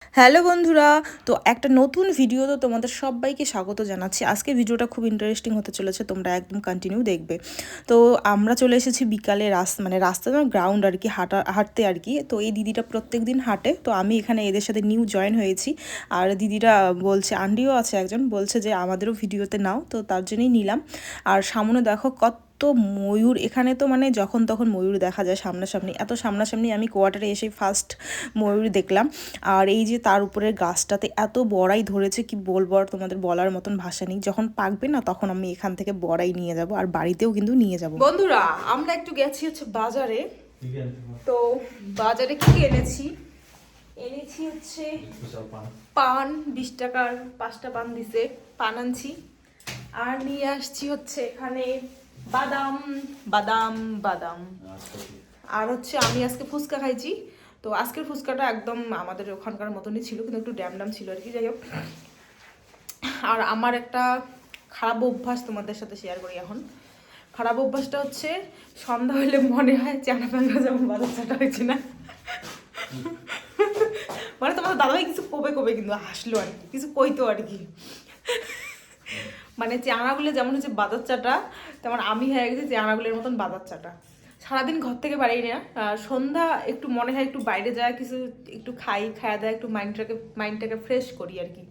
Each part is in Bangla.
হ্যালো বন্ধুরা, তো একটা নতুন ভিডিও তো তোমাদের সবাইকে স্বাগত জানাচ্ছি। আজকে ভিডিওটা খুব ইন্টারেস্টিং হতে চলেছে, তোমরা একদম কন্টিনিউ দেখবে। তো আমরা চলে এসেছি বিকালে রাস্তা না, গ্রাউন্ড আর কি, হাঁটতে আর কি। তো এই দিদিটা প্রত্যেক দিন হাঁটে, তো আমি এখানে এদের সাথে নিউ জয়েন হয়েছি। আর দিদিরা বলছে, আন্টিও আছে একজন, বলছে যে আমাদেরও ভিডিওতে নাও, তো তার জন্যই নিলাম। আর সামনে দেখো কত ময়ূর, এখানে তো মানে যখন তখন ময়ূর দেখা যায় সামনাসামনি। এত সামনাসামনি আমি কোয়ার্টারে এসে ফার্স্ট ময়ূর দেখলাম। আর এই যে তার উপরের গাছটাতে এত বড়াই ধরেছে, কি বলবো, আর তোমাদের বলার মতন ভাষা নেই। যখন পাকবে না তখন আমি এখান থেকে বড়াই নিয়ে যাব, আর বাড়িতেও কিন্তু নিয়ে যাব। বন্ধুরা, আমরা একটু গেছি হচ্ছে বাজারে। তো বাজারে কি এনেছি হচ্ছে পান, 20 টাকার 5টা পান দিছে, পান আনছি। আর নিয়ে আসছি হচ্ছে এখানে বাদাম বাদাম বাদাম। আর হচ্ছে আমি আজকে ফুচকা খাইছি। তো আজকের ফুচকাটা একদম আমাদের ওখানকার মতনই ছিল, কিন্তু একটু ড্যাম ছিল আর কি। যাই হোক, আর আমার একটা খারাপ অভ্যাস তোমাদের সাথে শেয়ার করি এখন। খারাপ অভ্যাসটা হচ্ছে সন্ধ্যা হলে মনে হয় চানা প্যাংরা যেমন বাজার চাটা হয়েছে না, মানে তোমাদের দাদাভাই কিছু কবে কিন্তু হাসলো আর কি, কিছু কইতো আর কি। মানে চানাগুলো যেমন হচ্ছে বাজার চাটা, তেমন আমি হয়ে গেছি চানাগুলোর মতন বাজার চাটা। সারাদিন ঘর থেকে বাড়ি না, সন্ধ্যা একটু মনে হয় একটু বাইরে যায়, কিছু একটু খাওয়া দাওয়া, একটু মাইন্ডটাকে ফ্রেশ করি আর কি।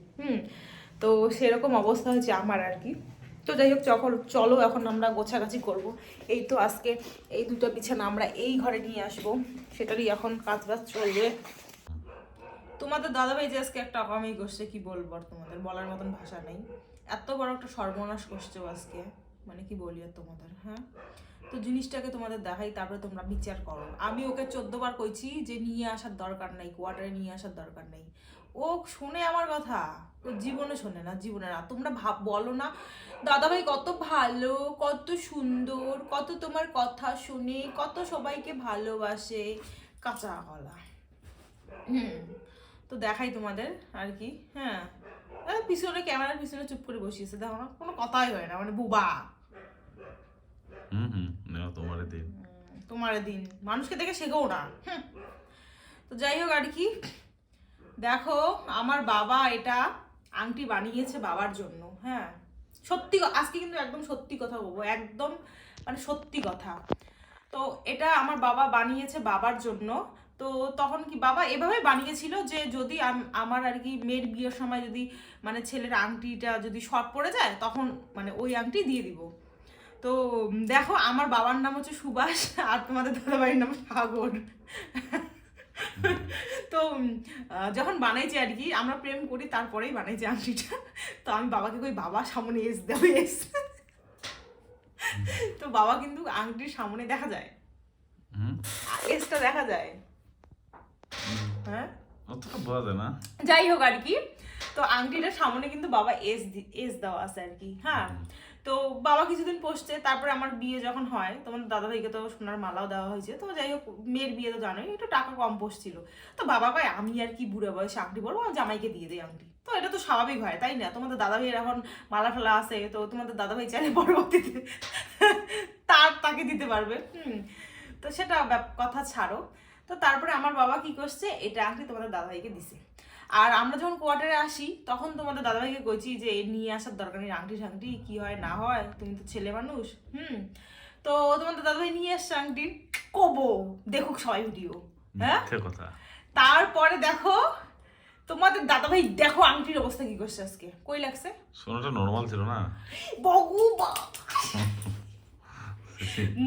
তো সেরকম অবস্থা হয়েছে আমার আর কি। তো যাই হোক, চলো এখন আমরা গোছাগাছি করব। এই তো আজকে এই দুটো বিছানা আমরা এই ঘরে নিয়ে আসবো, সেটারই এখন কাজবাজ চলবে। তোমাদের দাদাভাই যে আজকে একটা অকামি করছে, কি বলবো, আর তোমাদের বলার মতন ভাষা নেই। এত বড় একটা সর্বনাশ করছে আজকে, মানে কি বলি আর তোমাদের। হ্যাঁ, তো জিনিসটাকে তোমাদের দেখাই, তারপরে তোমরা বিচার করো। আমি ওকে 14 বার কইছি যে নিয়ে আসার দরকার নাই, কোয়ার্টারে নিয়ে আসার দরকার নেই। ও শুনে আমার কথা? ও জীবনে শোনে না, জীবনে না। তোমরা বলো না দাদাভাই কত ভালো, কত সুন্দর, কত তোমার কথা শুনে, কত সবাইকে ভালোবাসে, কাঁচা গলা। তো দেখাই তোমাদের আর কি। হ্যাঁ, পিছনে ক্যামেরার পিছনে চুপ করে বসিয়েছে, দেখো না, কোনো কথাই হয় না, মানে বুবা। তোমার দিন মানুষকে দেখে শেখো না। তো যাই হোক আর কি, দেখো আমার বাবা এটা আংটি বানিয়েছে বাবার জন্য। হ্যাঁ, সত্যি আজকে কিন্তু একদম সত্যি কথা বলবো, একদম মানে সত্যি কথা। তো এটা আমার বাবা বানিয়েছে বাবার জন্য। তো তখন কি বাবা এভাবে বানিয়েছিল যে যদি আমার আর কি মেয়ের বিয়ের সময় যদি মানে ছেলের আংটিটা যদি শর্ট পড়ে যায়, তখন মানে ওই আংটি দিয়ে দিব। তো দেখো, আমার বাবার নাম হচ্ছে সুভাষ, আর তোমাদের দাদাভাইয়ের নাম সাগর। তো যখন বানাইছি আর কি, আমরা প্রেম করি তারপরেই বানাইছি আংটিটা। তো আমি বাবাকে কই, বাবা সামনে এস দেও এস। তো বাবা কিন্তু আংটির সামনে দেখা যায়, এসটা দেখা যায়। হ্যাঁ, যাই হোক আর কি, তো আংটিটার সামনে কিন্তু বাবা এস দেওয়া আছে আর কি। হ্যাঁ, তো বাবা কিছুদিন পোষছে, তারপরে আমার বিয়ে যখন হয়, তোমার দাদাভাইকে তো সোনার মালাও দেওয়া হয়েছে। তো যাই হোক, মেয়ের বিয়ে তো জানোই, একটু টাকা কম পোষছিল। তো বাবা কয় আমি আর কি বুড়ো বয়সে আংটি পরবো, জামাইকে দিয়ে দেয় আংটি। তো এটা তো স্বাভাবিক হয়, তাই না? তোমাদের দাদাভাইয়ের এখন মালা ঠালা আছে, তো তোমাদের দাদাভাই চাইলে পরবর্তীতে তাকে দিতে পারবে। তো সেটা কথা ছাড়ো। তো তারপরে আমার বাবা কি করছে, এটা আংটি তোমাদের দাদাভাইকে দিছে। আর আমরা যখন কোয়ার্টারে আসি, তখন তোমাদের দাদাভাইকে কইছি যে নিয়ে আসার দরকার নেই, আংটি ঠাংটি কি হয় না হয়, তুমি তো ছেলে মানুষ। তো তোমাদের দাদাভাই নিয়ে আসছে আংটি, কবো দেখুক সবাই ভিডিও। হ্যাঁ, তারপরে দেখো তোমাদের দাদাভাই, দেখো আংটির অবস্থা কি করছে আজকে। কই লাগছে? সোনাটা নরমাল ছিল না, ভগবান।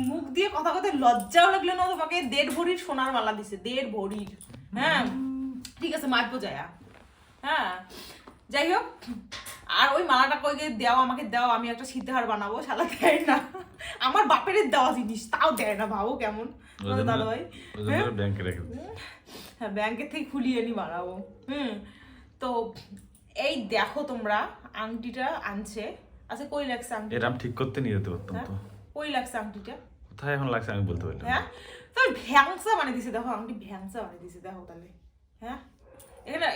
মুখ দিয়ে কথা কথা লজ্জাও লাগলো না তোমাকে? 1.5 ভরির সোনার মালা দিছে, 1.5 ভরির। হ্যাঁ, ঠিক আছে, মারবো যায়া। হ্যাঁ, যাই হোক, আর ওই মালাটা কই দেও, আমাকে দেও, আমি একটা সিদ্ধার বানাবো। শালা দেয় না, আমার বাপের দেওয়া জিনিস তাও দেয় না, ভাবো কেমন দাদা ভাই। হ্যাঁ, ব্যাংকের থেকে খুলিয়ে নি বানাবো। তো এই দেখো তোমরা, আংটিটা আনছে। আচ্ছা, কই লাগছে আংটি? এটা আমি ঠিক করতে নিয়ে যেতে পারতাম তো। কই লাগছে আংটিটা? কোথায় এখন লাগছে আমি বলতে পারলাম। হ্যাঁ, তো ভ্যাংসা বানিয়ে দিছে, দেখো আংটি ভ্যাংসা বানিয়ে দিছে, দেখো তাহলে। হ্যাঁ,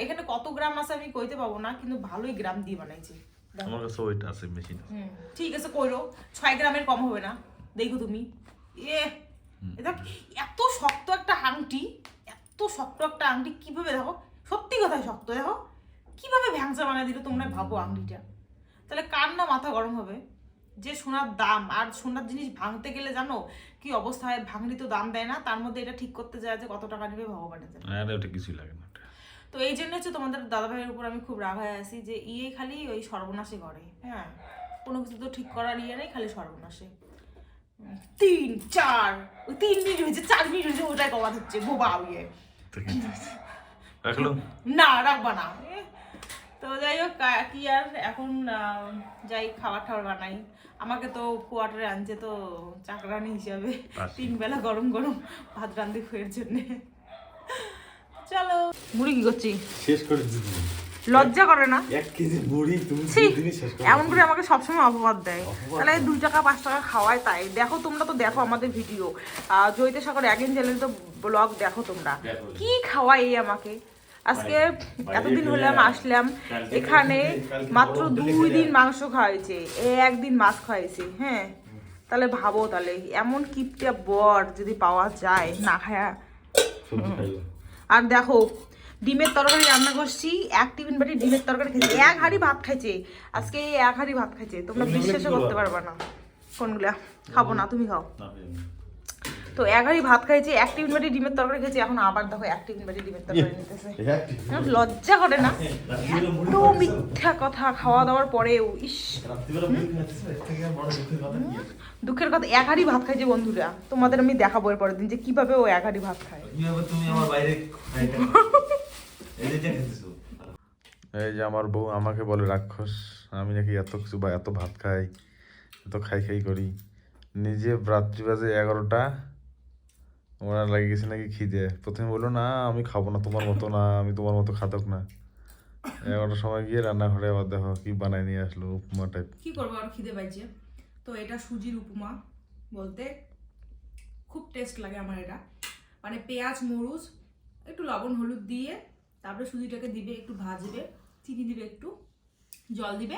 এখানে কত গ্রাম আছে আমি কইতে পাবো না, কিন্তু ভালোই গ্রাম দিয়ে বানাইছি। আমার কাছে ওইটা আছে, মেশিন। ঠিক আছে, কইরো, 6 গ্রামের কম হবে না, দেখো তুমি। এটা এত শক্ত একটা আংটি, এত শক্ত একটা আংটি কিভাবে দেখো সত্যি কথাই শক্ত। দেখো কিভাবে ভ্যাংচা বানিয়ে দিল, তোমরা ভাবো আংটিটা। তাহলে কার না মাথা গরম হবে? যে সোনার দাম, আর সোনার জিনিস ভাঙতে গেলে জানো কি অবস্থা হয়? ভাঙড়ি তো দাম দেয় না, তার মধ্যে এটা ঠিক করতে যায় যে কত টাকা নেবে ভগবানের জানে। আরে ওটা কিছুই লাগে না ওটা। তো এই জন্য হচ্ছে তোমাদের দাদাভাইয়ের উপর আমি খুব রাগ হয়ে আছি যে খালি ওই সর্বনাশে করে। হ্যাঁ, কোনো কিছু তো ঠিক করার নেই, খালি সর্বনাশে। 3 4 ওই 3 মিনিট হয়েছে, 4 মিনিট হয়েছে, ওটাই কমাত হচ্ছে বোবা তো কি হয়েছে? রাখলো না রাখবা না। তো যাই হোক, কি আর এখন যাই খাবার টাবার বানাই। আমাকে তো কোয়ার্টারে আনছে তো চাকরানি হিসাবে, 3 বেলা গরম গরম ভাত রান্ধি খুঁয়ের জন্য। চলো। মুড়ি কি করছি? শেষ করে দিবি। লজ্জা করে না? 1 কেজি মুড়ি তুমি ছি, দিনই শেষ করে এমন করে আমাকে সবসময় অপবাদ দেয়। তাহলে 2 টাকা 5 টাকা খাওয়ায় তাই। দেখো তোমরা তো দেখো আমাদের ভিডিও, জয়িতা সাগর অ্যাগেন চ্যানেলে তো ব্লগ দেখো তোমরা, কি খাওয়াই আমাকে। আজকে এতদিন হলাম আসলাম এখানে, মাত্র 2 দিন মাংস খাওয়াইছে, একদিন মাছ খাওয়াইছে। হ্যাঁ, তাহলে ভাবো, তাহলে এমন কিপটা বর যদি পাওয়া যায় না খায়া। সবজি খাইলো। আর দেখো ডিমের তরকারি রান্না করছি, 1 টিফিন বাটি ডিমের তরকারি খেয়েছে, 1 হাঁড়ি ভাত খাইছে আজকে, 1 হাঁড়ি ভাত খাইছে। তোমরা বিশ্বাসও করতে পারবা না। কোনগুলা খাবো না, তুমি খাও। তো 1 হাঁড়ি ভাত খাইছে, 1 টিফিন বাটি ডিমের তরকারি খেয়েছে, এখন আবার দেখো 1 টিফিন বাটি ডিমের তরকারি নিতেছে। আমার লজ্জা করে না? এত মিথ্যা কথা খাওয়া দাওয়ার পরেও। ইস, রাত্রিবেলা মুড়ি খাইতেছ, এর থেকে আর বড় দুঃখের কথা কি আছে? দুঃখের কথা, 1 হাঁড়ি ভাত খাইছে বন্ধুরা। তোমাদের আমি দেখাবো এর পরের দিন যে কিভাবে ও 1 হাঁড়ি ভাত খায়। কিভাবে তুমি আমার বাইরে খাইতে এই যে খাইতেছো। এই যে আমার বউ আমাকে বলে রাক্ষস, আমি নাকি এত কিছু বা এত ভাত খাই, এত খাই খাই করি। নিজে রাত্রি বাজে 11টা, ওনার লাগে গেছে নাকি খিদে। প্রথমে বললো না আমি খাবো না তোমার মতো, না আমি তোমার মতো খাতক না। 11টার সময় গিয়ে রান্নাঘরে আবার দেখো কি বানাই নিয়ে আসলো, উপমা টাইপ। কি করবো আর, খিদে পাইছে তো। এটা সুজির উপমা বলতে খুব টেস্ট লাগে আমার এটা। মানে পেঁয়াজ মরিচ একটু লবণ হলুদ দিয়ে তারপরে সুজিটাকে দিবে, একটু ভাজবে, চিনি দিবে, একটু জল দিবে,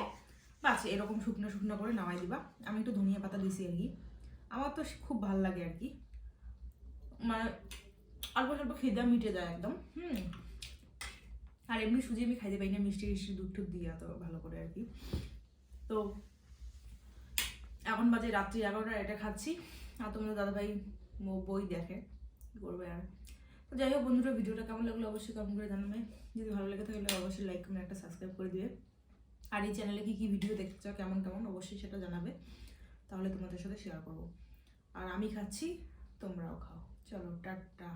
বাস এরকম শুকনো শুকনো করে নামাই দিবা। আমি একটু ধনিয়া পাতা দিছি আর কি, আমার তো খুব ভালো লাগে আর কি। মানে অল্প স্বল্প খিদে মিটে যায় একদম। আর এমনি সুজি আমি খাইতে পাই না, মিষ্টি মিষ্টি দুধ টুধ দিয়ে তো ভালো করে আর কি। তো এখন বাজে রাত্রি 11টা, এটা খাচ্ছি। আর তোমাদের দাদাভাই বই দেখে, কি করবে আর। তো যাই হোক বন্ধুরা, ভিডিওটা কেমন লাগলো অবশ্যই কমেন্ট করে জানাবে। যদি ভালো লেগে থাকলে অবশ্যই লাইক কমেন্ট একটা সাবস্ক্রাইব করে দিবে। আর এই চ্যানেলে কি কি ভিডিও দেখতে চাও, কেমন কেমন, অবশ্যই সেটা জানাবে, তাহলে তোমাদের সাথে শেয়ার করবো। আর আমি খাচ্ছি, তোমরাও খাও। চলো টাটা।